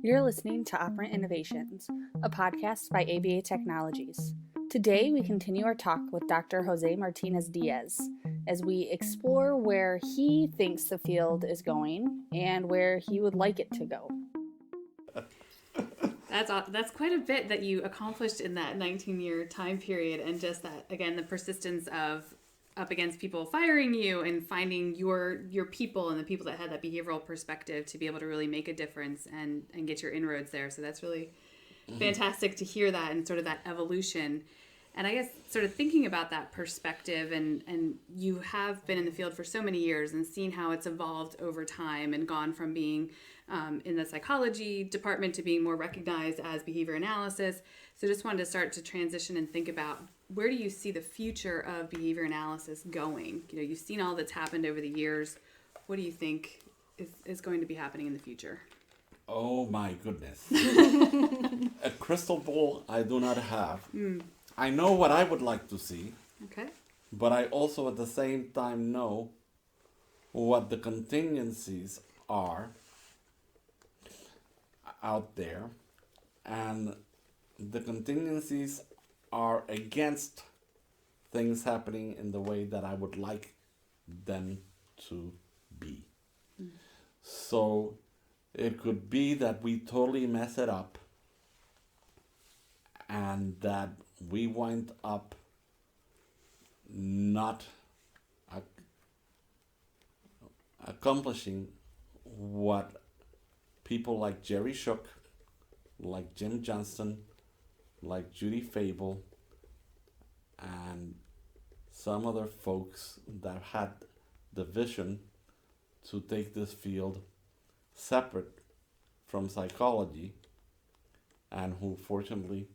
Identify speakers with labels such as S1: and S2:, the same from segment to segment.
S1: You're listening to Operant Innovations, a podcast by ABA Technologies. Today, we continue our talk with Dr. Jose Martinez Diaz as we explore where he thinks the field is going and where he would like it to go.
S2: That's quite a bit that you accomplished in that 19-year time period, and just that, again, the persistence of up against people firing you and finding your people and the people that had that behavioral perspective to be able to really make a difference and get your inroads there. So that's really fantastic to hear that and sort of that evolution. And I guess sort of thinking about that perspective, and you have been in the field for so many years and seen how it's evolved over time and gone from being in the psychology department to being more recognized as behavior analysis. So just wanted to start to transition and think about, where do you see the future of behavior analysis going? You know, you've seen all that's happened over the years. What do you think is going to be happening in the future?
S3: Oh my goodness. A crystal ball I do not have. I know what I would like to see.
S2: Okay.
S3: But I also at the same time know what the contingencies are out there. And the contingencies are against things happening in the way that I would like them to be. So it could be that we totally mess it up and that we wind up not accomplishing what people like Jerry Shook, like Jim Johnston, like Judy Fable, and some other folks that had the vision to take this field separate from psychology, and who fortunately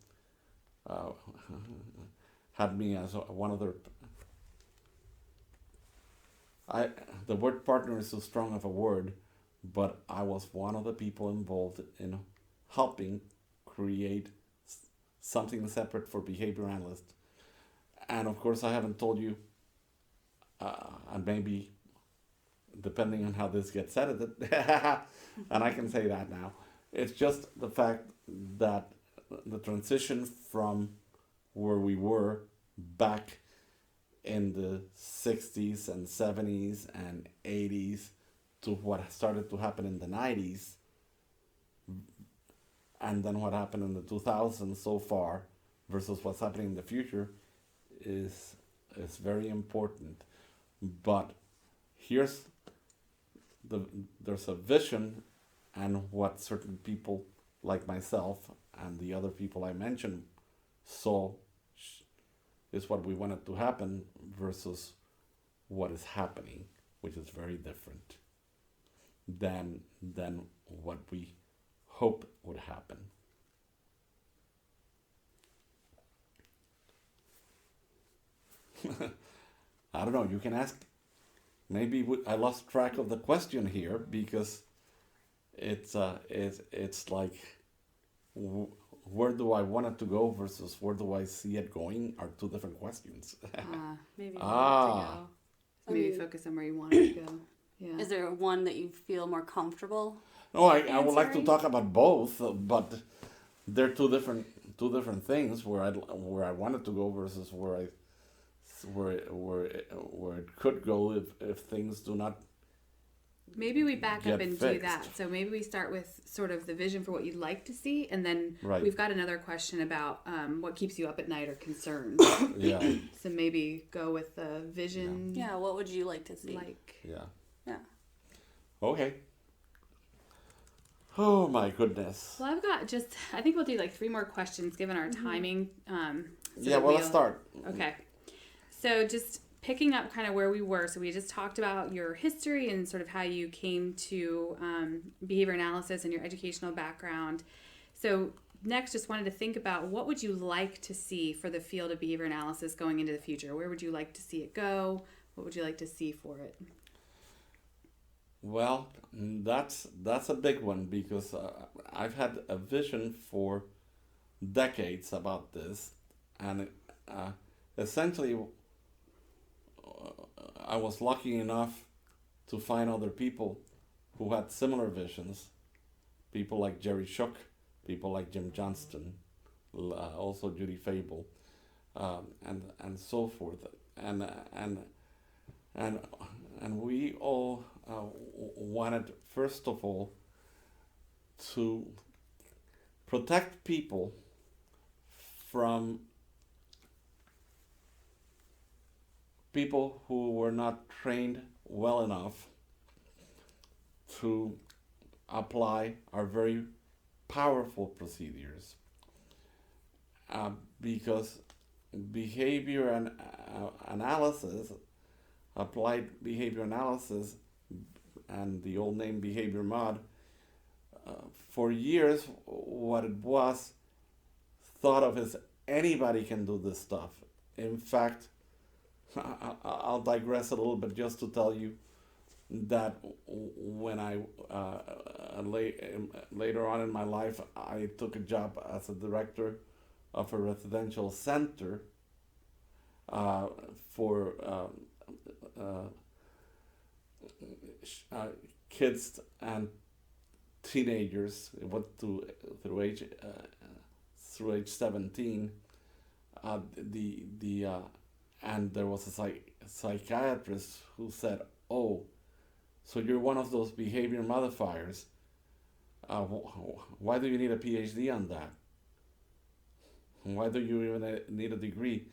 S3: had me as one of their... The word partner is so strong of a word, but I was one of the people involved in helping create something separate for behavior analysts. And of course, I haven't told you, and maybe depending on how this gets edited, and I can say that now, it's just the fact that the transition from where we were back in the 60s and 70s and 80s to what started to happen in the 90s, and then what happened in the 2000s so far versus what's happening in the future is very important. But there's a vision, and what certain people like myself and the other people I mentioned saw is what we wanted to happen versus what is happening, which is very different than what we hope would happen. I don't know, you can ask. Maybe I lost track of the question here because it's like, where do I want it to go versus where do I see it going are two different questions.
S2: Maybe where to go. Maybe focus on where you want it to go. Yeah.
S4: Is there one that you feel more comfortable?
S3: No, I would like to talk about both, but they're two different things. Where I wanted to go versus where it could go if things do not.
S2: Maybe we back up and
S3: fixed.
S2: do that. So maybe we start with sort of the vision for what you'd like to see, and then we've got another question about what keeps you up at night or concerns.
S3: Yeah.
S2: So maybe go with the vision.
S4: Yeah, what would you like to see?
S3: Yeah.
S4: Yeah.
S3: Okay. Oh my goodness.
S2: Well, I think we'll do like 3 more questions given our timing.
S3: Let's start.
S2: Okay. So just picking up kind of where we were. So we just talked about your history and sort of how you came to behavior analysis and your educational background. So next, just wanted to think about, what would you like to see for the field of behavior analysis going into the future? Where would you like to see it go? What would you like to see for it?
S3: Well, that's a big one because I've had a vision for decades about this, and essentially I was lucky enough to find other people who had similar visions people like Jerry Shook, people like Jim Johnston, also Judy Fable, and so forth, and we all wanted, first of all, to protect people from people who were not trained well enough to apply our very powerful procedures, because behavior and analysis, applied behavior analysis, and the old name behavior mod, for years what it was thought of as anybody can do this stuff. In fact, I'll digress a little bit just to tell you that when I later on in my life, I took a job as a director of a residential center for kids and teenagers through age 17. And there was a psychiatrist who said, "Oh, so you're one of those behavior modifiers. Why do you need a PhD on that? Why do you even need a degree?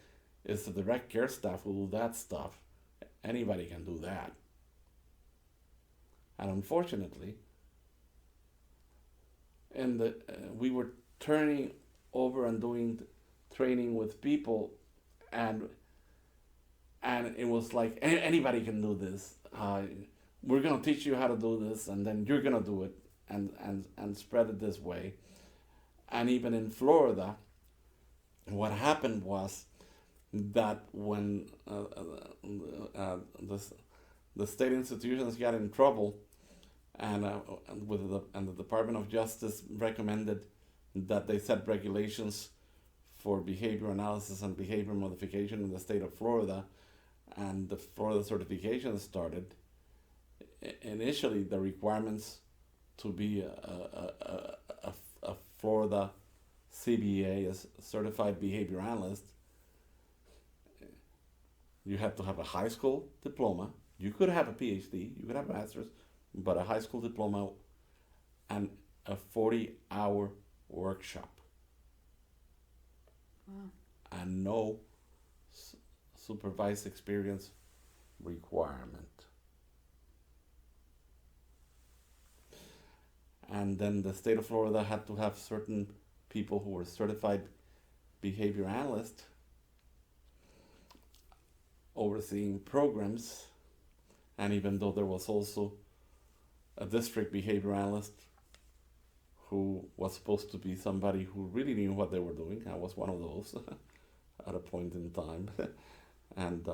S3: It's the direct care staff who do that stuff. Anybody can do that." And unfortunately, we were turning over and doing training with people, and it was like, anybody can do this. We're gonna teach you how to do this, and then you're gonna do it, and spread it this way. And even in Florida, what happened was that when the state institutions got in trouble, and the Department of Justice recommended that they set regulations for behavior analysis and behavior modification in the state of Florida, and the Florida certification started. Initially, the requirements to be a Florida Cba, a certified behavior analyst, you have to have a high school diploma. You could have a PhD, you could have a master's, but a high school diploma and a 40-hour workshop.
S2: Wow.
S3: And no supervised experience requirement. And then the state of Florida had to have certain people who were certified behavior analysts overseeing programs. And even though there was also a district behavior analyst who was supposed to be somebody who really knew what they were doing, I was one of those at a point in time. And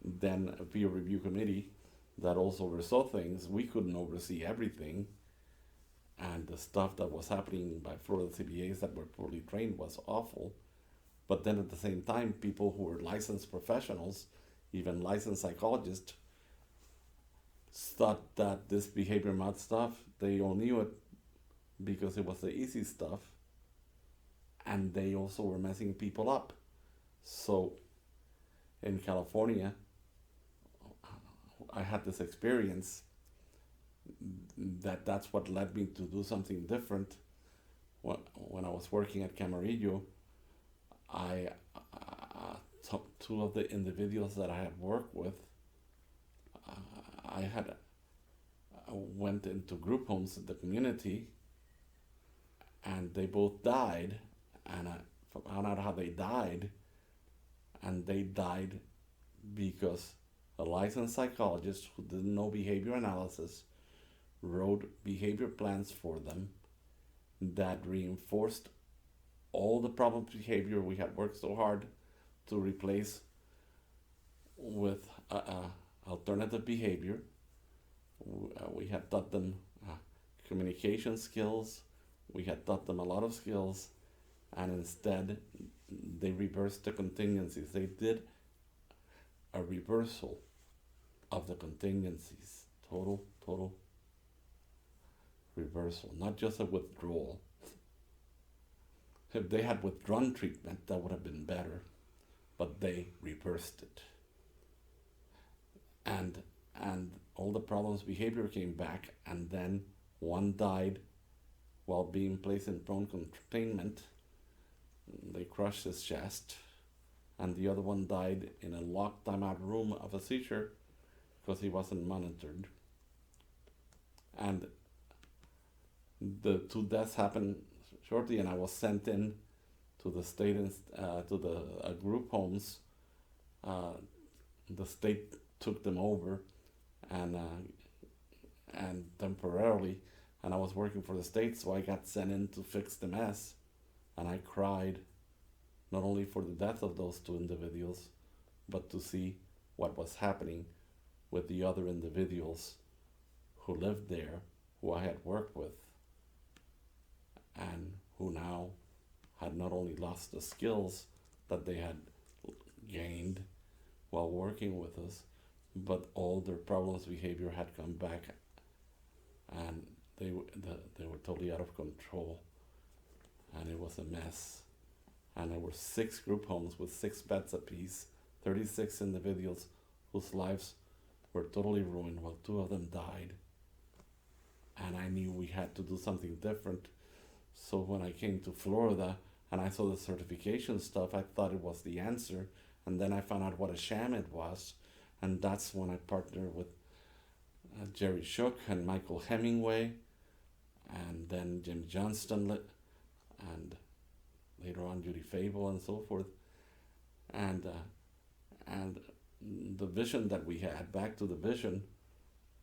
S3: then a peer review committee that also oversaw things. We couldn't oversee everything. And the stuff that was happening by Florida CBAs that were poorly trained was awful. But then at the same time, people who were licensed professionals, even licensed psychologists, thought that this behavior mod stuff, they all knew it because it was the easy stuff. And they also were messing people up. So in California, I had this experience that's what led me to do something different. When I was working at Camarillo, two of the individuals that I had worked with, I went into group homes in the community, and they both died, and I found out how they died, and they died because a licensed psychologist who didn't know behavior analysis wrote behavior plans for them that reinforced all the problem behavior we had worked so hard to replace with alternative behavior. We had taught them communication skills, we had taught them a lot of skills, and instead they reversed the contingencies. They did a reversal of the contingencies. Total reversal, not just a withdrawal. If they had withdrawn treatment, that would have been better, but they reversed it. And all the problems behavior came back, and then one died while being placed in prone containment. They crushed his chest, and the other one died in a locked timeout room of a seizure because he wasn't monitored. And the two deaths happened shortly, and I was sent in to the state to the group homes. The state took them over, and temporarily, and I was working for the state, so I got sent in to fix the mess, and I cried, not only for the death of those two individuals, but to see what was happening with the other individuals who lived there, who I had worked with, and who now had not only lost the skills that they had gained while working with us, but all their problems behavior had come back, and they were totally out of control, and it was a mess. And there were 6 group homes with 6 beds apiece, 36 individuals whose lives were totally ruined while 2 of them died. And I knew we had to do something different. So when I came to Florida and I saw the certification stuff, I thought it was the answer. And then I found out what a sham it was. And that's when I partnered with Jerry Shook and Michael Hemingway, and then Jim Johnston, and later on Judy Fable and so forth. And the vision that we had, back to the vision,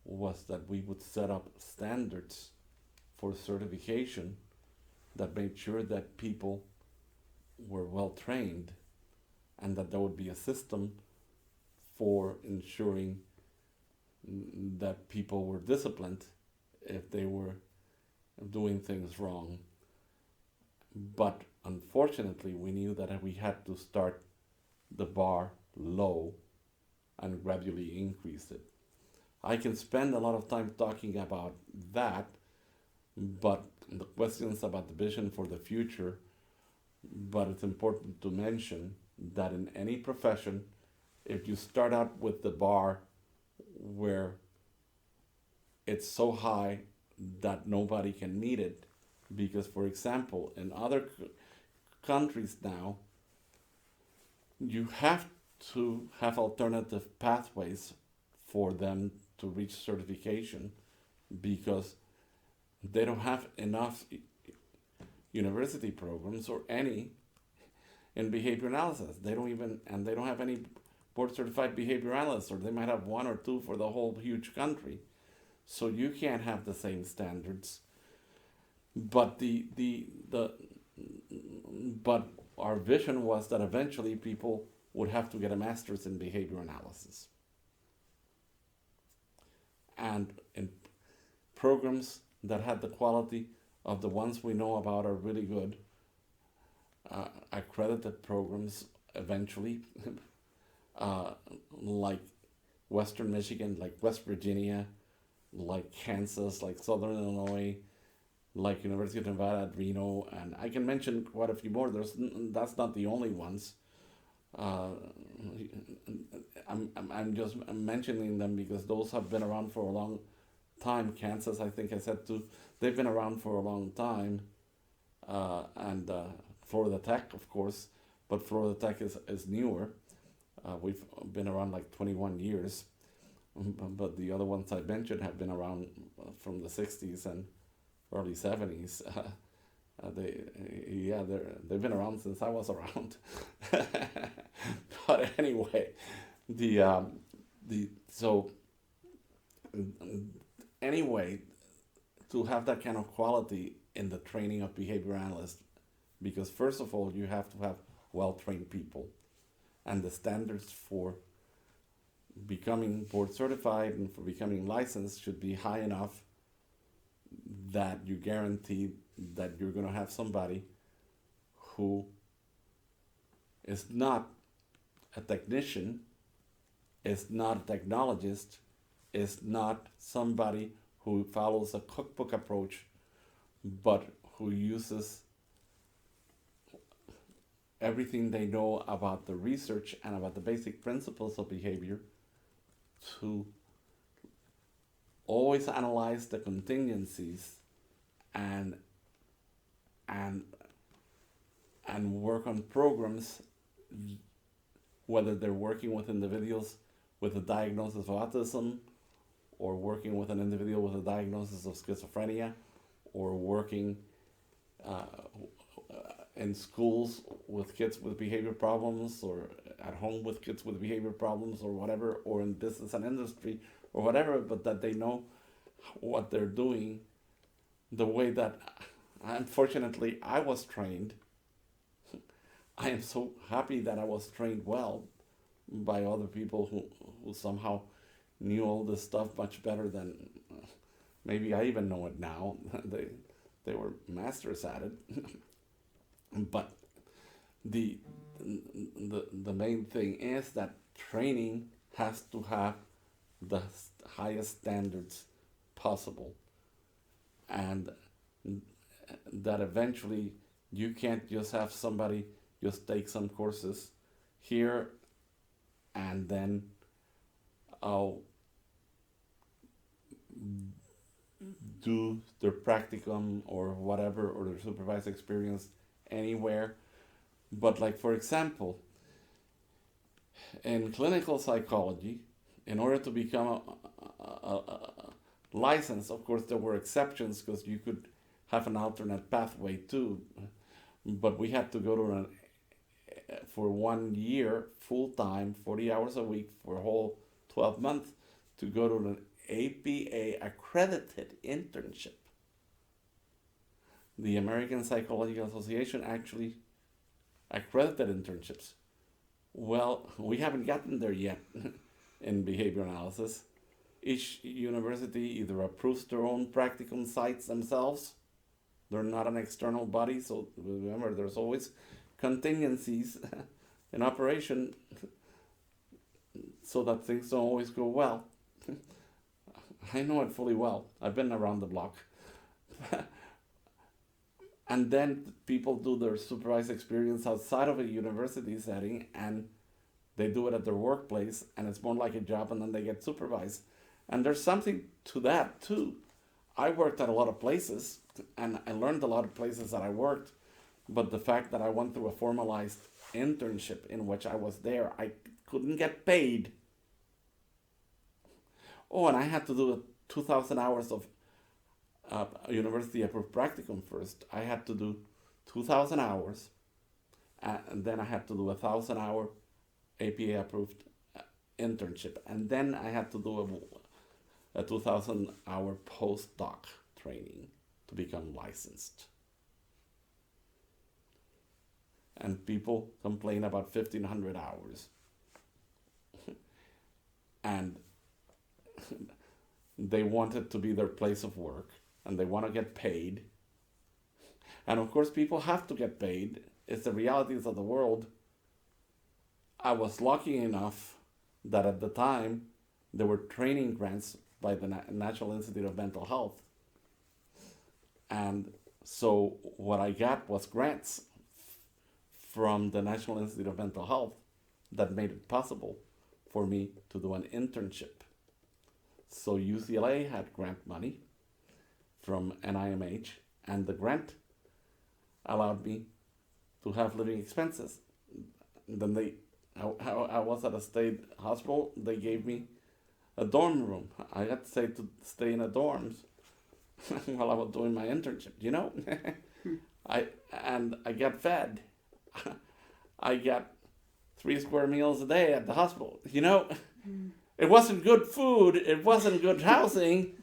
S3: was that we would set up standards for certification that made sure that people were well trained, and that there would be a system for ensuring that people were disciplined if they were doing things wrong. But unfortunately, we knew that we had to start the bar low and gradually increase it. I can spend a lot of time talking about that, but the questions about the vision for the future, but it's important to mention that in any profession, if you start out with the bar where it's so high that nobody can meet it, because, for example, in other countries now, you have to have alternative pathways for them to reach certification, because they don't have enough university programs or any in behavior analysis. They don't have any board certified behavior analysts, or they might have 1 or 2 for the whole huge country. So you can't have the same standards. But but our vision was that eventually people would have to get a master's in behavior analysis. And in programs that had the quality of the ones we know about are really good, accredited programs eventually, like Western Michigan, like West Virginia, like Kansas, like Southern Illinois, like University of Nevada at Reno, and I can mention quite a few more. That's not the only ones. I'm just mentioning them because those have been around for a long time. Kansas, I think I said too, they've been around for a long time, and Florida Tech, of course, but Florida Tech is newer. We've been around like 21 years, but the other ones I mentioned have been around from the 60s and early 70s. They've been around since I was around. But anyway, anyway, to have that kind of quality in the training of behavior analysts, because first of all, you have to have well-trained people, and the standards for becoming board certified and for becoming licensed should be high enough that you guarantee that you're going to have somebody who is not a technician, is not a technologist, is not somebody who follows a cookbook approach, but who uses everything they know about the research and about the basic principles of behavior to always analyze the contingencies and work on programs, whether they're working with individuals with a diagnosis of autism, or working with an individual with a diagnosis of schizophrenia, or working in schools with kids with behavior problems, or at home with kids with behavior problems, or whatever, or in business and industry, or whatever, but that they know what they're doing the way that, unfortunately, I was trained. I am so happy that I was trained well by other people who somehow knew all this stuff much better than maybe I even know it now. They were masters at it. But the main thing is that training has to have the highest standards possible, and that eventually you can't just have somebody just take some courses here and then do their practicum or whatever, or their supervised experience anywhere. But like, for example, in clinical psychology, in order to become a license, of course there were exceptions because you could have an alternate pathway too, but we had to go to for 1 year, full-time, 40 hours a week for a whole 12 months to go to an APA accredited internship. The American Psychological Association actually accredited internships. Well, we haven't gotten there yet in behavior analysis. Each university either approves their own practicum sites themselves. They're not an external body, so remember, there's always contingencies in operation so that things don't always go well. I know it fully well. I've been around the block. And then people do their supervised experience outside of a university setting, and they do it at their workplace, and it's more like a job, and then they get supervised. And there's something to that too. I worked at a lot of places, and I learned a lot of places that I worked, but the fact that I went through a formalized internship in which I was there, I couldn't get paid. Oh, and I had to do 2,000 hours of university approved practicum first. I had to do 2,000 hours, and then I had to do 1,000 hour APA approved internship, and then I had to do a 2,000 hour postdoc training to become licensed. And people complain about 1,500 hours. And they want it to be their place of work, and they want to get paid. And of course, people have to get paid. It's the realities of the world. I was lucky enough that at the time, there were training grants by the National Institute of Mental Health. And so what I got was grants from the National Institute of Mental Health that made it possible for me to do an internship. So UCLA had grant money from NIMH, and the grant allowed me to have living expenses. Then I was at a state hospital. They gave me a dorm room. I got to stay in the dorms while I was doing my internship, you know? I got fed. I got 3 square meals a day at the hospital, you know? It wasn't good food, it wasn't good housing,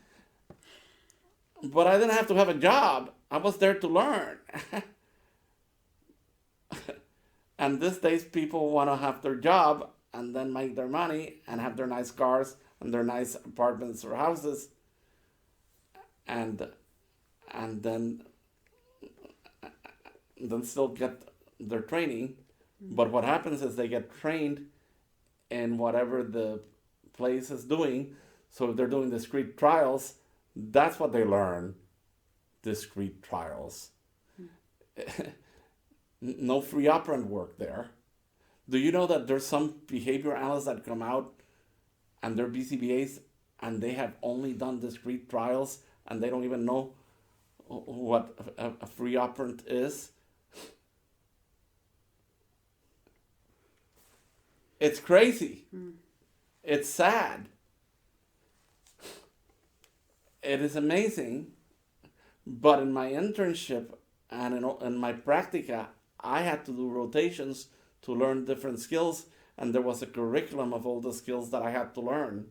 S3: but I didn't have to have a job. I was there to learn. And these days people want to have their job and then make their money and have their nice cars and their nice apartments or houses, and then still get their training. But what happens is they get trained in whatever the place is doing. So if they're doing discrete trials, That's what they learn, discrete trials. No free operant work there. Do you know that there's some behavior analysts that come out and they're BCBAs and they have only done discrete trials and they don't even know what a free operant is? It's crazy. It's sad. It is amazing. But in my internship and in my practica, I had to do rotations to learn different skills, and there was a curriculum of all the skills that I had to learn.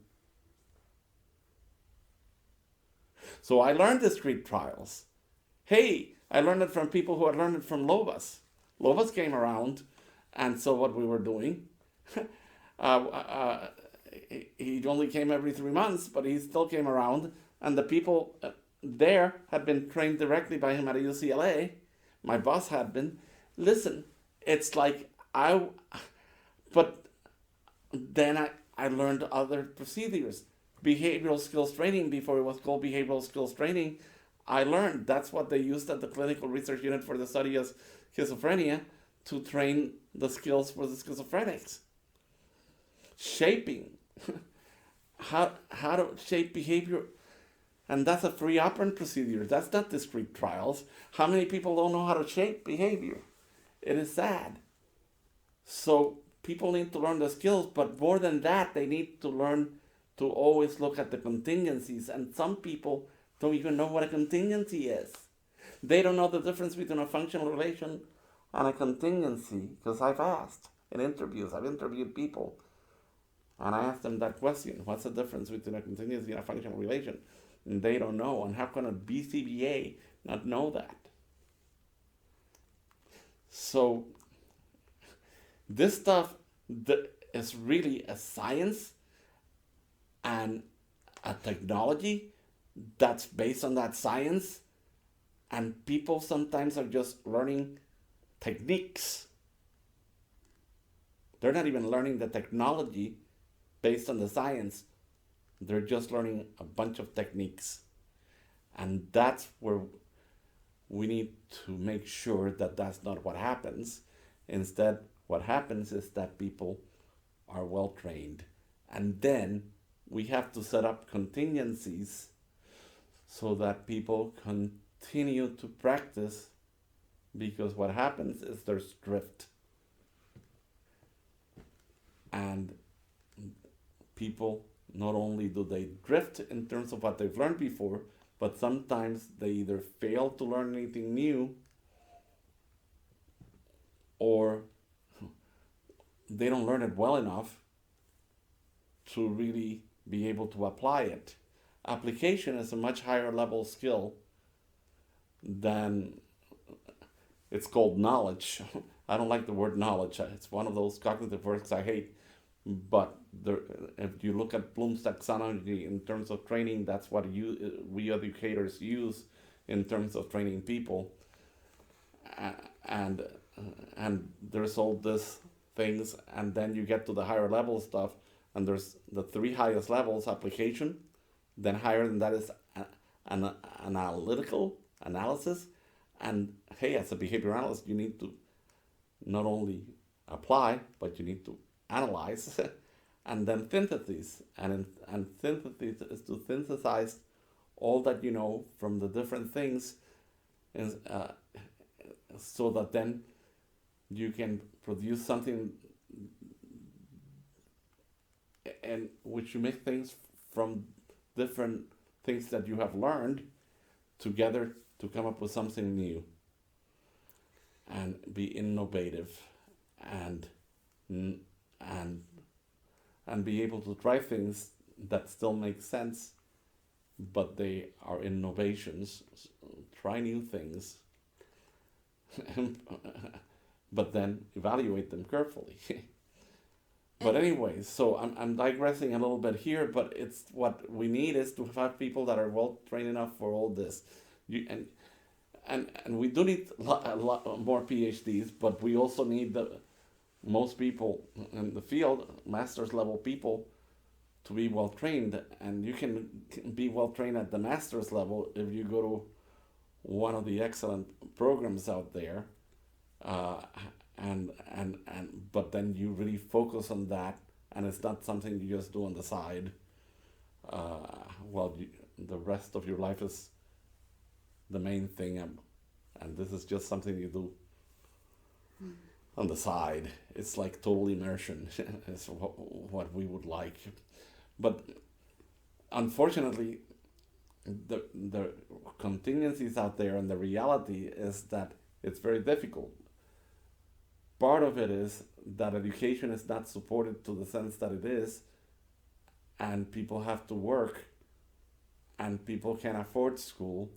S3: So I learned discrete trials. Hey, I learned it from people who had learned it from Lobas. Lobas came around and saw what we were doing. He only came every 3 months, but he still came around, and the people there had been trained directly by him at UCLA. My boss had been. Listen, it's like but then I learned other procedures. Behavioral skills training, before it was called behavioral skills training, I learned that's what they used at the clinical research unit for the study of schizophrenia to train the skills for the schizophrenics. Shaping, how to shape behavior, and that's a free operant procedure. That's not discrete trials. How many people don't know how to shape behavior? It is sad. So people need to learn the skills, but more than that, they need to learn to always look at the contingencies. And some people don't even know what a contingency is. They don't know the difference between a functional relation and a contingency, because I've asked in interviews, I've interviewed people, and I asked them that question: what's the difference between a contingency and a functional relation? And they don't know. And how can a BCBA not know that? So this stuff is really a science and a technology that's based on that science, and people sometimes are just learning techniques. They're not even learning the technology based on the science. They're just learning a bunch of techniques. And that's where we need to make sure that that's not what happens. Instead, what happens is that people are well trained. And then we have to set up contingencies so that people continue to practice, because what happens is there's drift. And people, not only do they drift in terms of what they've learned before, but sometimes they either fail to learn anything new, or they don't learn it well enough to really be able to apply it. Application is a much higher level skill than, it's called knowledge. I don't like the word knowledge. It's one of those cognitive words I hate. But if you look at Bloom's taxonomy in terms of training, that's what we educators use in terms of training people. And there's all these things, and then you get to the higher level stuff, and there's the 3 highest levels: application, then higher than that is an analytical analysis. And hey, as a behavior analyst, you need to not only apply, but you need to analyze. And then synthesis. And synthesis is to synthesize all that you know from the different things, so that then you can produce something in which you make things from different things that you have learned together to come up with something new and be innovative and be able to try things that still make sense, but they are innovations. Try new things, but then evaluate them carefully. But anyway, so I'm digressing a little bit here, but it's what we need is to have people that are well trained enough for all this. And we do need a lot more PhDs, but we also need most people in the field, master's level people, to be well trained, and you can be well trained at the master's level if you go to one of the excellent programs out there, uh, and but then you really focus on that, and it's not something you just do on the side. The rest of your life is the main thing, and this is just something you do on the side. It's like total immersion. Is what we would like, but unfortunately, the contingencies out there and the reality is that it's very difficult. Part of it is that education is not supported to the sense that it is, and people have to work, and people can't afford school,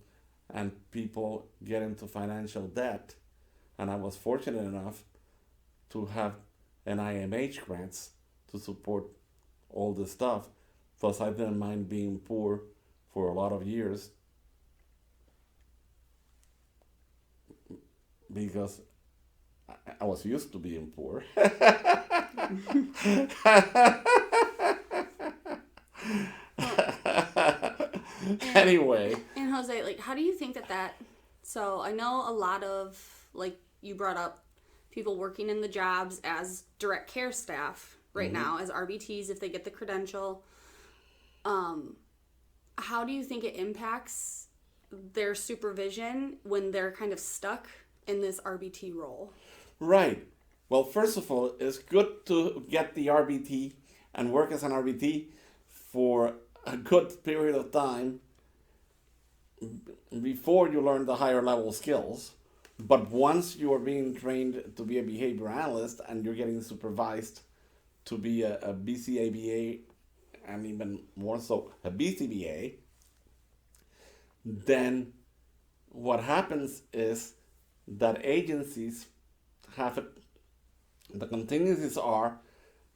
S3: and people get into financial debt. And I was fortunate enough to have NIMH grants to support all this stuff. Plus, I didn't mind being poor for a lot of years because I was used to being poor. Anyway.
S4: And Jose, like, how do you think that so I know a lot of, like you brought up, people working in the jobs as direct care staff right now, as RBTs if they get the credential. How do you think it impacts their supervision when they're kind of stuck in this RBT role?
S3: Right. Well, first of all, it's good to get the RBT and work as an RBT for a good period of time before you learn the higher level skills. But once you are being trained to be a behavior analyst and you're getting supervised to be a BCABA and even more so a BCBA, then what happens is that agencies have it, the contingencies are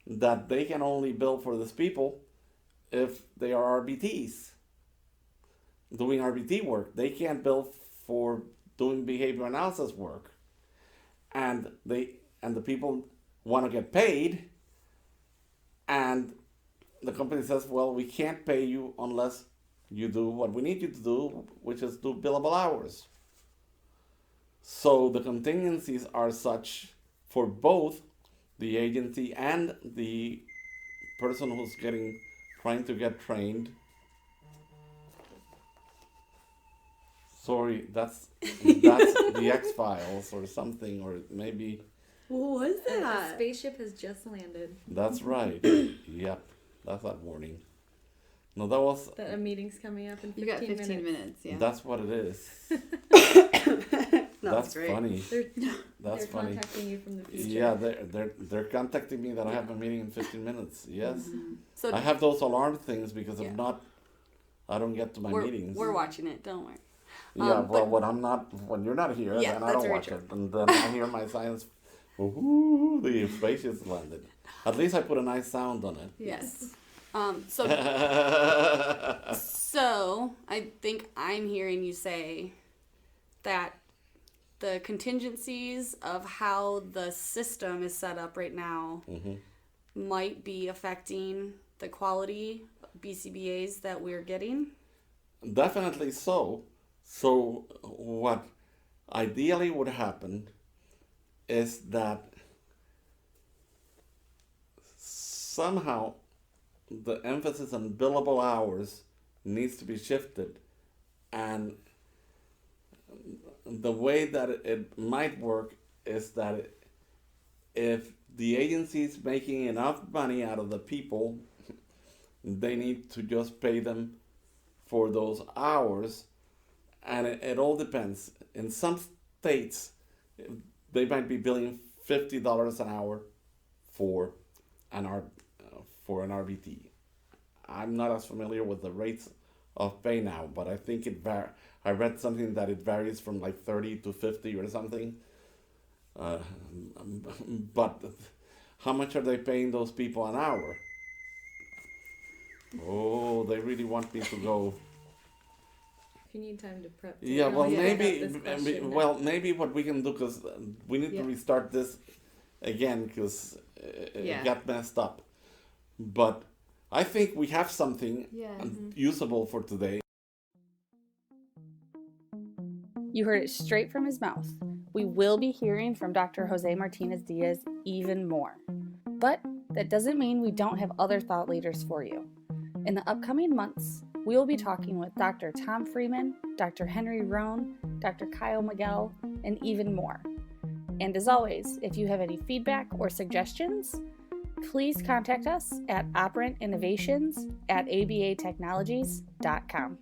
S3: that they can only bill for these people if they are RBTs doing RBT work. They can't bill for doing behavior analysis work, and the people want to get paid, and the company says, well, we can't pay you unless you do what we need you to do, which is do billable hours. So the contingencies are such for both the agency and the person who's trying to get trained. Sorry, that's the X-Files or something, or maybe.
S4: What was
S5: A
S4: that?
S5: spaceship has just landed.
S3: That's right. Yep, that's that warning. No, that was.
S5: That a meeting's coming up in 15
S2: You got 15
S5: minutes.
S2: minutes, yeah.
S3: That's what it is. That's
S4: great.
S3: funny.
S5: They're
S3: That's funny.
S5: contacting you from the future.
S3: Yeah, they're contacting me that I have a meeting in 15 minutes. Yes,
S4: So
S3: I have those alarm things because
S4: Yeah.
S3: if not, I don't get to my meetings.
S4: we're watching it, don't worry.
S3: Yeah, well,
S4: but-
S3: when you're not here,
S4: Yeah,
S3: then I
S4: that's
S3: don't
S4: very
S3: watch
S4: true.
S3: it, and then I hear my science. Ooh, the spaceship's landed. At least I put a nice sound on it.
S4: Yes. So I think I'm hearing you say that the contingencies of how the system is set up right now might be affecting the quality BCBAs that we're getting.
S3: Definitely so. So what ideally would happen is that somehow the emphasis on billable hours needs to be shifted, and the way that it might work is that if the agency is making enough money out of the people, they need to just pay them for those hours, and it all depends. In some states, they might be billing $50 an hour for an RBT. I'm not as familiar with the rates of pay now, but I think I read something that it varies from like 30 to 50 or something. But how much are they paying those people an hour? Oh, they really want me to go.
S5: If you need time to prep. to
S3: Yeah, well,
S5: really
S3: maybe,
S5: pick up this question.
S3: maybe what we can do, because we need to restart this again, because it
S2: Yeah.
S3: got messed up. But I think we have something
S2: Yeah.
S3: usable for today.
S1: You heard it straight from his mouth. We will be hearing from Dr. Jose Martinez Diaz even more. But that doesn't mean we don't have other thought leaders for you. In the upcoming months, we will be talking with Dr. Tom Freeman, Dr. Henry Rohn, Dr. Kyle Miguel, and even more. And as always, if you have any feedback or suggestions, please contact us at Operant Innovations at abatechnologies.com.